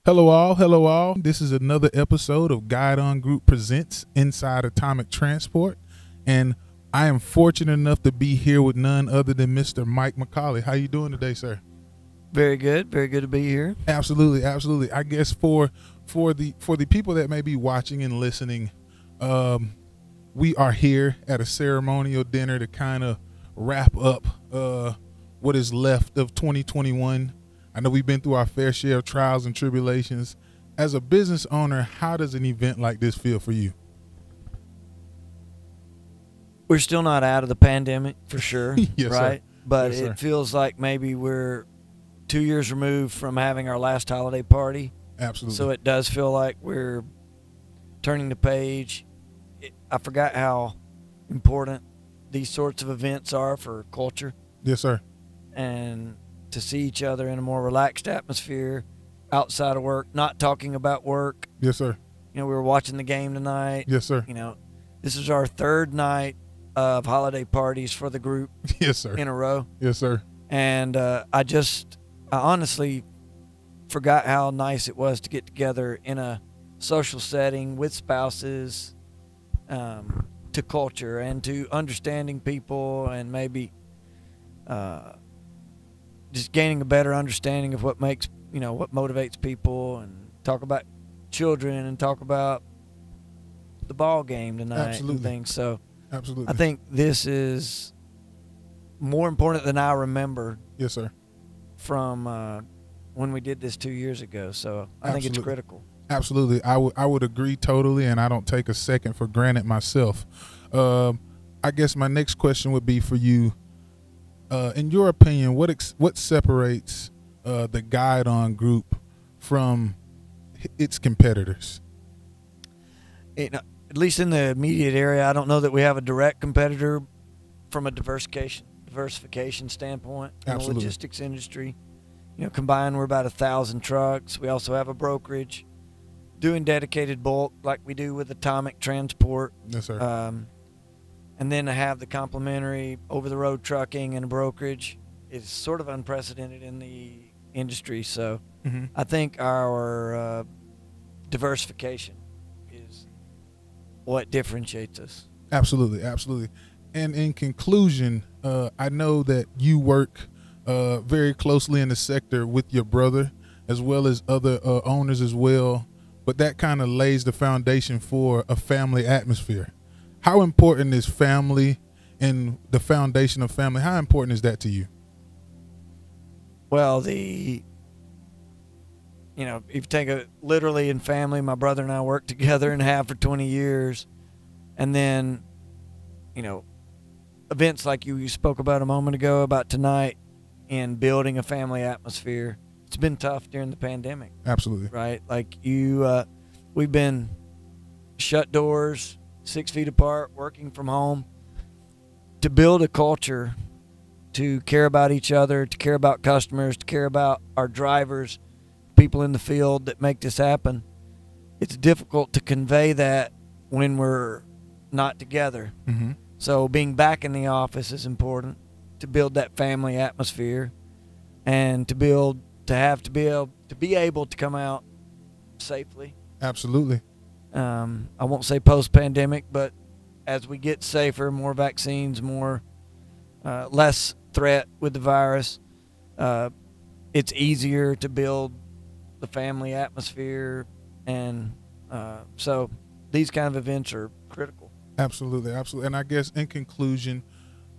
Hello all, hello all. This is another episode of Guide On Group Presents Inside Atomic Transport, and I am fortunate enough to be here with none other than Mr. Mike McCallie. How you doing today, sir? Very good to be here. Absolutely, absolutely. I guess for the people that may be watching and listening, we are here at a ceremonial dinner to kind of wrap up what is left of 2021. I know we've been through our fair share of trials and tribulations. As a business owner, how does an event like this feel for you? We're still not out of the pandemic for sure, Yes, right? sir. But Yes, sir. it feels like maybe we're 2 years removed from having our last holiday party. Absolutely. So it does feel like we're turning the page. I forgot how important these sorts of events are for culture. Yes, sir. And to see each other in a more relaxed atmosphere outside of work, not talking about work. Yes, sir. You know, we were watching the game tonight. Yes, sir. You know, this is our third night of holiday parties for the group Yes, sir. in a row. Yes, sir. And I honestly forgot how nice it was to get together in a social setting with spouses, to culture and to understanding people, and maybe just gaining a better understanding of what motivates people, and talk about children and talk about the ball game tonight. Absolutely. And things. So Absolutely. I think this is more important than I remember Yes, sir. from when we did this 2 years ago. So I think it's Absolutely. critical. Absolutely. I would agree totally, and I don't take a second for granted myself. I guess my next question would be for you. In your opinion, what separates the Guide On Group from its competitors? At least in the immediate area, I don't know that we have a direct competitor from a diversification standpoint in the Absolutely. logistics industry. You know, combined, we're about 1,000 trucks. We also have a brokerage doing dedicated bulk like we do with Atomic Transport. Yes, sir. And then to have the complementary over-the-road trucking and a brokerage is sort of unprecedented in the industry. So Mm-hmm. I think our diversification is what differentiates us. Absolutely, absolutely. And in conclusion, I know that you work very closely in the sector with your brother as well as other owners as well, but that kind of lays the foundation for a family atmosphere. How important is family and the foundation of family? How important is that to you? Well, if you take it literally in family, my brother and I worked together and have for 20 years. And then, events like you spoke about a moment ago about tonight and building a family atmosphere. It's been tough during the pandemic. Absolutely. Right? Like we've been shut doors, 6 feet apart, working from home. To build a culture, to care about each other, to care about customers, to care about our drivers, people in the field that make this happen, it's difficult to convey that when we're not together. Mm-hmm. So being back in the office is important to build that family atmosphere, and to be able to come out safely. Absolutely. I won't say post-pandemic, but as we get safer, more vaccines, less threat with the virus, it's easier to build the family atmosphere, and so these kind of events are critical. Absolutely, absolutely. And I guess in conclusion,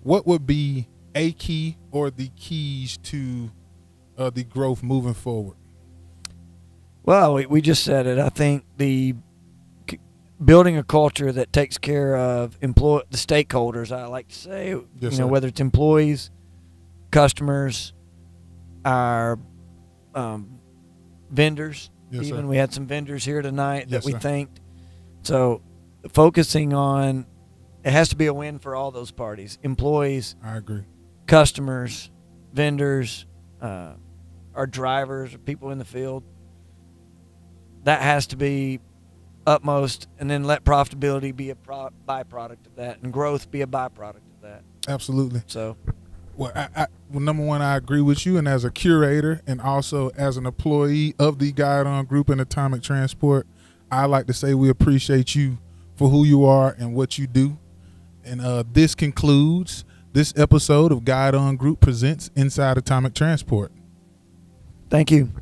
what would be a key or the keys to the growth moving forward? Well, we just said it. I think building a culture that takes care of the stakeholders, I like to say, Yes, sir. whether it's employees, customers, our vendors. Yes, Even sir. we had some vendors here tonight Yes, that we sir. thanked. So focusing on, it has to be a win for all those parties: employees, I agree. customers, vendors, our drivers, or people in the field. That has to be utmost, and then let profitability be a byproduct of that, and growth be a byproduct of that. Absolutely. So Well, number one, I agree with you, and as a curator and also as an employee of the Guide On Group and Atomic Transport, I like to say we appreciate you for who you are and what you do. And this concludes this episode of Guide On Group presents Inside Atomic Transport. Thank you.